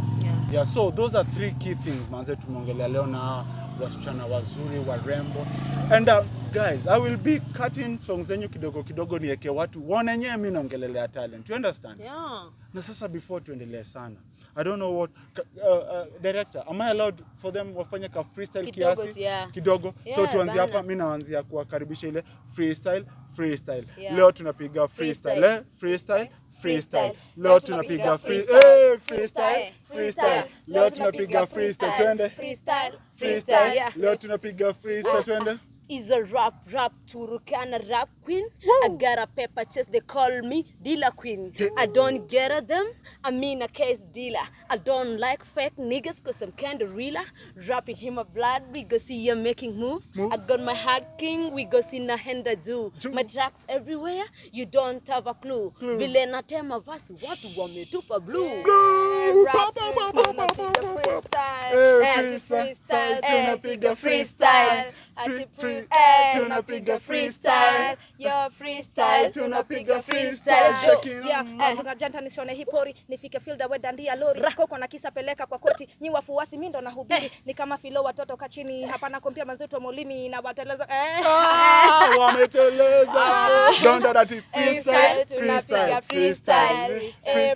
Yeah, so those are 3 key things manze tumeongelea leo na wasichana wazuri warembo. And guys, I will be cutting songs zenyu kidogo niweke watu waone nyewe mimi naongelelea talent. You understand? Yeah. Na sasa before tuendelee sana, I don't know what director, am I allowed for them wafanye ka freestyle kiasi kidogo? So tuanze hapa, mimi naanzia kuwakaribisha ile freestyle. Leo tunapiga freestyle. Freestyle. Leo tunapiga freestyle. Leo tunapiga freestyle. Twende. Freestyle. Leo tunapiga freestyle. Twende. Is a rap Turukana rap queen. I got a pepper chest, they call me dealer queen. I don't get at them, I mean a case dealer. I don't like fake niggas cause I'm kinda realer. Rapping him a blood, we go see you making moves. I got my heart king, we go see na henda do. My tracks everywhere, you don't have a clue. Vile na tema vasi, watu wametupa blue. Tunapiga freestyle. Tunapiga freestyle. Yo freestyle. Tunapiga freestyle. Mbona janta nishone hipori, nifike fielda we dandia lori. Koko na kisa peleka kwa koti, nyi wafuasi mimi ndo nahubiri. Ni kama filo watoto kachini, hapana kompia mazuto molimi na wateleza. Wameteleza. Don't that freestyle.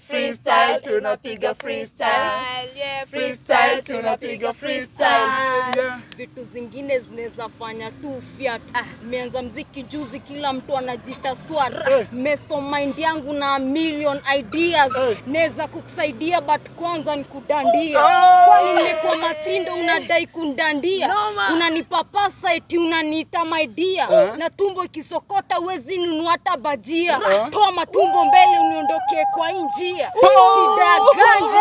Freestyle. Tunapiga freestyle. Freestyle. Tunapiga freestyle. Vitu zingine zinaweza fanya tu fiat. Meanza mziki juzi kila mtu anajita swara. Mesto mind yangu na million ideas. Neza kukusaidia but kwanza nikudandia. Kwani nimekuwa matindo unadai kundandia. Unanipapasa eti unaniita my dear. Na tumbo ikisokota uwezi nunua hata bajia. Toa matumbo mbele uniondoke kwa njia. Shida ganji.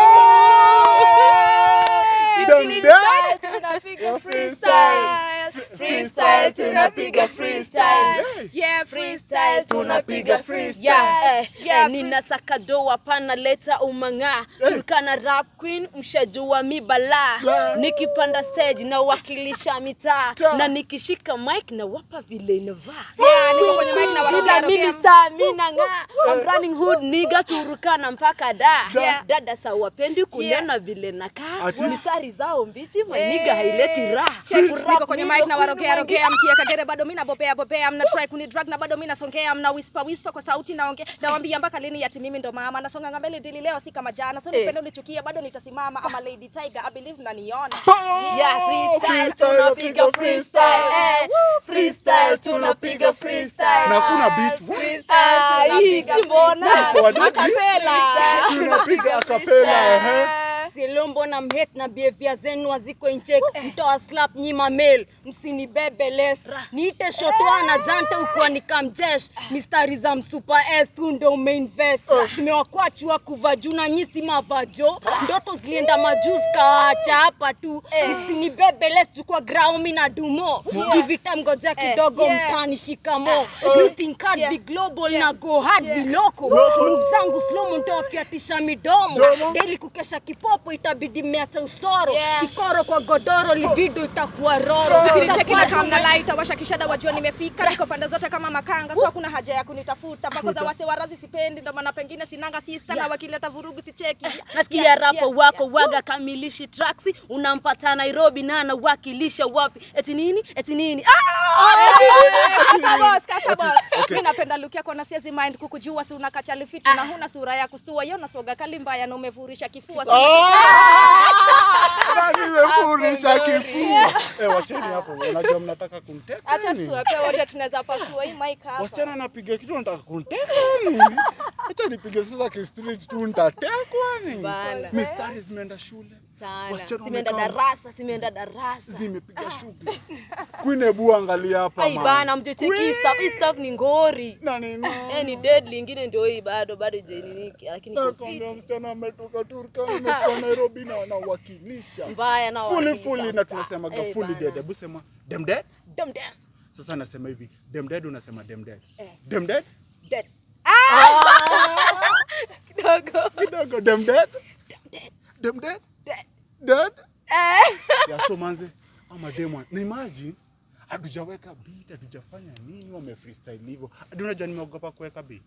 Tunapiga freestyle. freestyle tunapiga freestyle. Yeah, freestyle tunapiga freestyle. Yeah, nina sakadoa pana leta umanga. Turkana rap queen mshajua mi bala. Nikipanda stage na wakilisha mitaa na nikishika mic na wapa vile inavaa. Yeah, niko kwenye mic na warokea minister mina nga. I'm running hood nigga Turkana mpaka da. Dada sawa pendi kunyana vile nakaa. Mistari zao mbichi maniga haileti raha. Niko kwenye mic na warokea mkia kagere bado mimi nabopea mna try kuni drag na bado mimi nasongea mna whisper kwa sauti naongea nawaambia mpaka lini ati mimi ndo mama nasonga mbele dili leo si kama jana so nipende unichukia bado nitasimama ama Lady Tiger I believe mnaniona. Yeah, freestyle tunapiga freestyle. Freestyle tunapiga freestyle. Na kuna beat. Freestyle mbona akapela Tunapiga akapela. Silombo na mhet na behavior zenu aziko incheck. Mtoa slap nyima mail. Msinibebe less. Niite shotwa na janta ukwa nikamjesh. Mistari za msuper S tu ndo umeinvest. Zimewakwachu kuvajuna nyisi mavajo. Ndoto zilienda majuz kaacha hapa tu. Msinibebe less chukua grao mi na dumo. Give it time ngoja kidogo mtani shikamo. You think hard be global na go hard viloko. Move zangu slow mo ndofiatisha midomo. Daily kukesha kipopo itabidi meacha usoro. Kikoro kwa godoro libido itakuwa roro. Ukinicheki na kama light washa kishada wajua nimefika niko pande zote kama makanga so hakuna haja ya kunitafuta pako za wase warazi sipendi ndo maana pengine sinanga sister na wakileta vurugu sicheki. Nasikia rapo wako waga kamilishi tracks unampata Nairobi na anawakilisha wapi eti nini Kasa boss mimi napenda look yako na siezi mind kukujua si unakacha lifiti na huna sura ya kustua yeye unasoga kali mbaya na umevurisha kifua Nimefurisha kifua. Wacheni hapo. Unajua mnataka kunteka. Acha tusiwape wote tunaweza pasua hii mic hapa. Wasichana napiga kitu nataka kunteka nini? Acha nipige sasa ki street tu nitatekwa nini? Mistari zimeenda shule. Sana. Simeenda darasa. Zimepiga shughuli. Queen ebu angalia hapa mama. Ai bana mjecheki stuff ni ngori. Na nini? Ni deadly ingine ndio hii bado je nini lakini kompiti. Msichana ametoka Turkana amefika Nairobi na anawakilisha. Mbaya na fully na tunasema fully dead. Hebu sema dem dead. Sasa nasema hivi, dem dead unasema dem dead. Dem dead? Dead. Kidogo dem dead. Dem dead? Dead? Ya so manze ama demo. Na imagine hatujaweka beat, hatujafanya nini wame freestyle hivyo. Hadi unajua nimeogopa kuweka beat.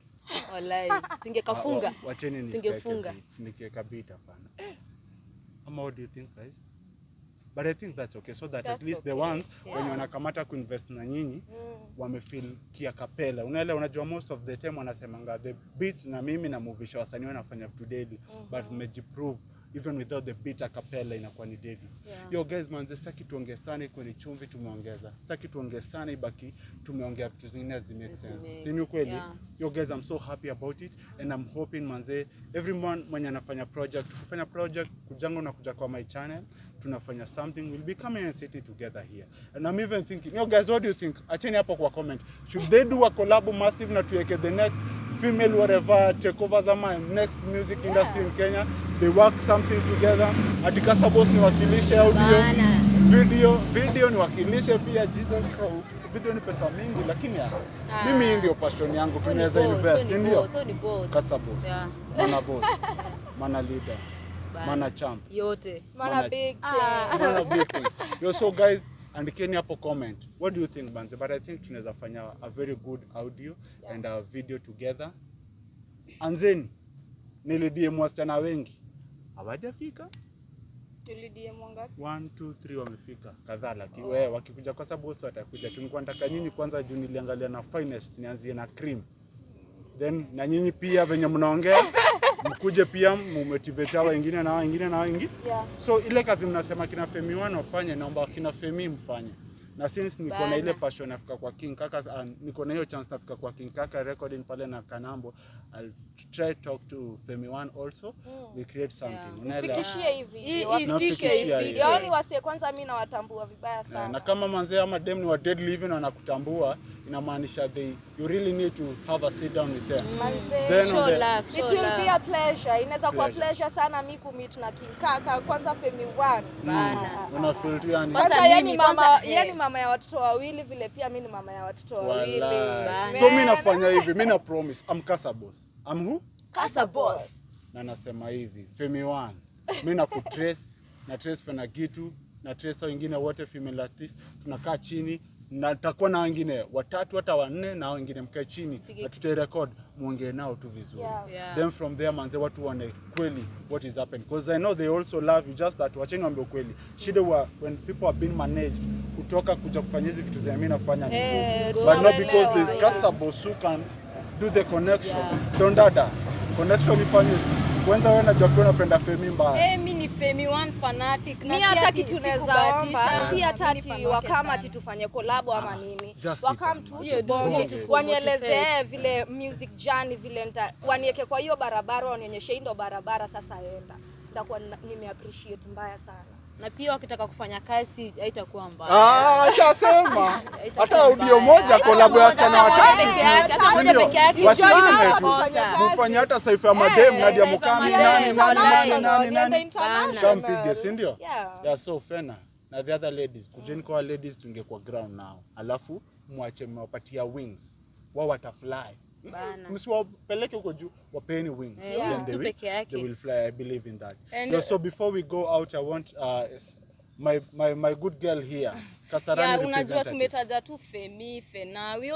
Wallahi, tungekafunga. Wacheni ni tungefunga. Nikiweka beat hapana. What do you think guys? But I think that's okay so that at least the ones when wanakamata kuinvest na nyinyi wamefeel kia kapela. Unaelewa unajua most of the time wanasemanga the beat na mimi na movisha wasanii wanafanya vitu daily but mejiprove even without the beat a cappella inakuwa ni daily. Yo guys man sitaki tuongee sana kwenye chumvi tumeongeza. Sitaki tuongee sana ibaki tumeongea vitu zingine make sense. Si ni kweli? Yo guys I'm so happy about it and I'm hoping manze everyone mwenye anafanya project kufanya project kujanga na kuja kwa my channel tunafanya something we'll be coming and sitting together here and I'm even thinking yo guys what do you think acheni hapo kwa comment should they do a collab massive na tuweke the next female whatever takeovers ama next music industry in Kenya they work something together adikasa boss ni wakilishe audio video ni wakilishe pia Jesus Christ video ni pesa mingi lakini mimi ndio passion yangu tunaweza invest ndio kasa boss mana boss mana leader mana champ yote mana big thing yo so guys andikeni hapo comment what do you think Banze but I think tunaweza fanya a very good audio and a video together anzeni nilidie wasichana wengi hawajafika Nilidie mwangapi 1 2 3 wamefika kadhaa lakini wewe wakikuja kwa sababu wao watakuja tulikuwa nataka nyinyi kwanza juu niliangalia na Finnest nianzie na Cream then na nyinyi pia venye mnaongea mkuje pia mmotivate hao wengine na wengine so ile kazi mnasema kina Femi wafanye naomba kina Femi mfanye na since niko na ile passion nafika kwa King Kaka niko na hiyo chance nafika kwa King Kaka recording pale na Kanambo I'll try talk to Femi also we create something unafikishie hivi yaani wase kwanza mimi nawatambua vibaya sana na kama manze ama dem ni wa deadly even wanakutambua inamaanisha you really need to have a sit down with them. Then Show love, it will be a pleasure. Inaweza kuwa pleasure sana mimi kumit na King Kaka kwanza Femi 1. Bana. Una feel tu yani. Kwanza yani mama ya watoto wawili vile pia mimi ni mama ya watoto wawili. So mimi nafanya hivi, mimi na promise I'm Kasa boss. I'm who? Kasa boss. Na nasema hivi, Femi 1. Mimi na kutrace, na trace Fena Gitu, na trace wengine wote female artists, tunakaa chini na tutakuwa na wengine watatu hata wanne na wengine mkae chini na tutarecord muongee nao tu vizuri. Then from there manze watu wane kweli what is happening, because I know they also love you, just that wacheni waambie kweli. Shida when people are being managed kutoka kuja kufanya hizi vitu za mimi nafanya ni but not because there's Kasa boss who can do the connection. Don't dada connection ifanye kwanza wewe unajua kwa unapenda Femi mbaya. Mimi ni Femi 1 fanatic na si hata kitu tunaweza omba, si hata ati wakama ati tufanye collab ama nini. Wakam tu bonge wanielezee vile music journey vile wanieke kwa hiyo barabara, wanionyeshe ndo barabara sasa enda. Nitakuwa nimeappreciate mbaya sana. Na pia wakitaka kufanya kazi haitakuwa mbaya. Ashasema. Hata audio moja collab ya wasichana watatu. Hata moja peke yake. Mfanye hata Saifa ya Madem Nadia Mukami nani. Kampige, si ndio? Yeah, so Fena. Na the other ladies, kujeni kwa ladies tungekuwa ground now. Alafu muache mwapatia wings. Wao watafly. Msiwapeleke huko juu, wapeni wings. They will fly. I believe in that. So before we go out, I want my good girl here, Kasarani unajua tumetaja tu Femi, Fena. We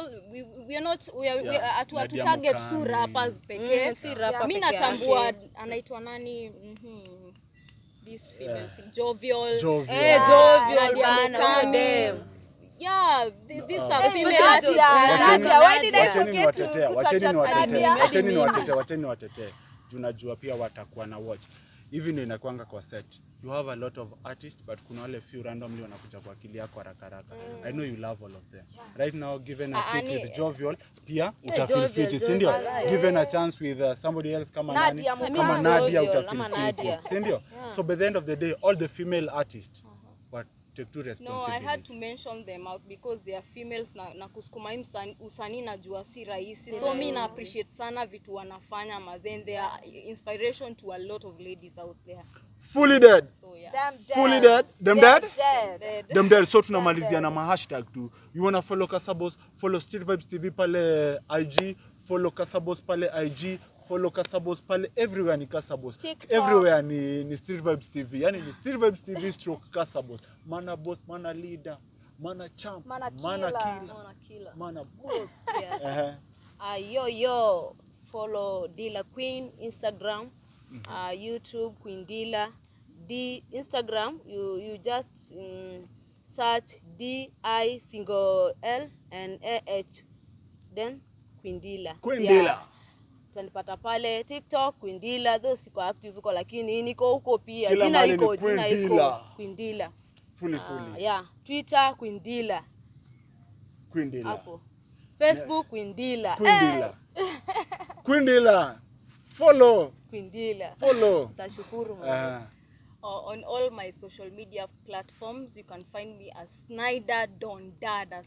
are not we target two rappers pekee. Si rapper. Mimi natambua anaitwa nani? This female Jovial. Jovial bana. Yeah, these are female artists. Why did I forget to wacheni watetee. Tunajua pia watakuwa na watch. Hivi ndio inakuanga kwa set. You have a lot of artists but kuna wale few randomly wanakuja kwa akili yako haraka. I know you love all of them. Right now given a seat with Jovial pia utafeel fit, si ndio? Given a chance with somebody else kama nani? Kama Nadia utafeel fit, si ndio? So by the end of the day all the female artists take two responsibility. No, I had to mention them out because they are females na kusukuma usanii najua si rahisi. So mimi na appreciate sana vitu wanafanya mazen, they are inspiration to a lot of ladies out there. Fully dead. So yeah. Fully dead. Them dead. So tunamalizia na hashtag tu. You wanna follow Kasa Boss, follow Street Vibes TV pale IG, follow Kasa Boss pale IG, follow Kasa Boss pale everywhere ni Kasa Boss. Everywhere ni Street Vibes TV. Yani ni Street Vibes TV stroke Kasa Boss. Mana boss, mana leader, mana champ, mana killer, mana boss. Yo, follow Dila Queen Instagram, YouTube Queen Dila. Instagram you just search DIL and AH then Queen Dila. Utanipata pale TikTok Queen Dila, though siko active huko lakini niko huko pia. Jina iko Queen Dila. Fully. Yeah, Twitter Queen Dila. Hapo. Facebook Queen Dila. Queen Dila. Follow. Queen Dila. Tashukuru mwanangu. On all my social media platforms you can find me as Snyder Don Dada,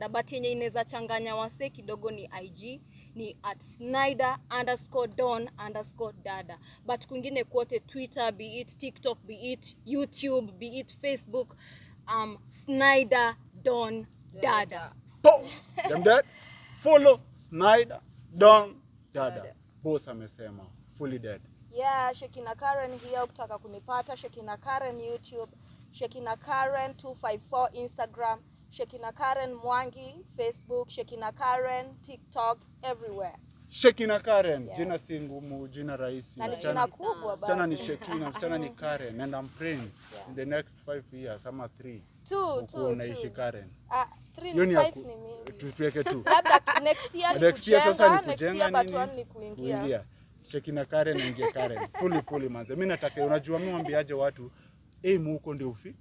but yenye inaweza changanya wase kidogo ni IG ni @Snyder_Don_Dada, but kwingine kote Twitter, be it TikTok, be it YouTube, be it Facebook, Snyder Don Dada. Them dead. Follow Snyder Don Dada. Boss amesema fully dead. Yeah, Shekina Karen here ukitaka kunipata, Shekina Karen YouTube, Shekina Karen 254 Instagram, Shekina Karen Mwangi Facebook, Shekina Karen TikTok, everywhere. Shekina Karen, jina si ngumu, jina rahisi. Jina kubwa msichana ni Shekina, msichana ni Karen, and I'm praying in the next 5 years ama 3. Unaishi Karen. 3 ni 5 ni mimi. Tuweke tu. Labda next year sasa ni kujenga nini? Kuingia. Shekina Karen ingie Karen. Fully manze. Mimi nataka unajua mimi mwambiaje watu, huko ndio ufike.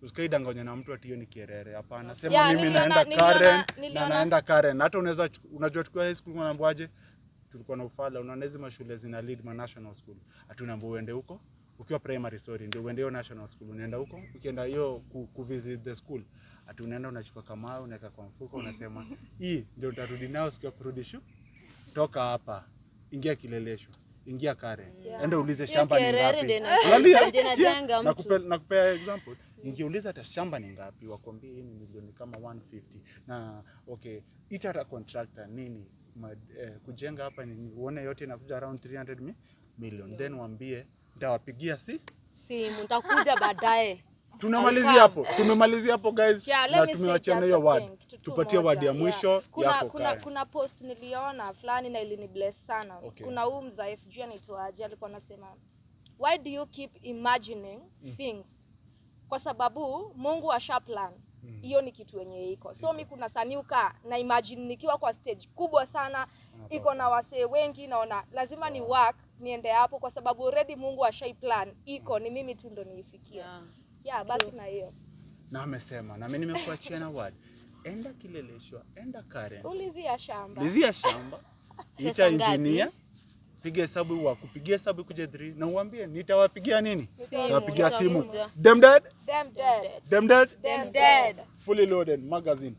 Usikaidangonya na mtu ati hiyo ni kierere. Hapana. Sema mimi naenda Karen na naenda Karen. Hata unajua tukua high school unaambiwaje? Tulikuwa na ufala, unaona hizo mashule zina lead ma national school. Hatunaambiwa uende huko. Ukiwa primary ndio uende hiyo national school, unaenda huko. Ukienda hiyo ku visit the school. ati unaenda unachukua kama unaweka kwa mfuko unasema hii ndio utarudi nao siku ya kurudi toka hapa ingia Kileleshwa ingia Karen enda ulize shamba ni ngapi. Nakupea example, ingeuliza hata shamba ni ngapi wakwambie hii ni milioni kama 150 na okay ita hata contractor nini kujenga hapa ni uone yote inakuja around 300 million then waambie ndawapigia simu nitakuja baadaye. Tumemalizia hapo guys, na tumewachana hiyo word. Tupatie word ya mwisho yako. Kuna post niliona fulani na ilini bless sana. Kuna huyu mzae sijui anaitwaje alikuwa anasema why do you keep imagining things? Kwa sababu Mungu asha plan. Hiyo ni kitu yenye iko. So mimi kuna saniuka na imagine nikiwa kwa stage kubwa sana iko na wasee wengi naona lazima ni work niende hapo kwa sababu already Mungu ashai plan iko ni mimi tu ndo niifikie. Baki na hiyo. Na amesema na mimi nimekuachia na word. Enda Kileleshwa, enda Karen. Ulizia shamba. Ita engineer. Piga hesabu wakupigia hesabu kuja 3 na uambie nitawapigia nini? Napigia simu. Them dead. Fully Fully loaded magazine.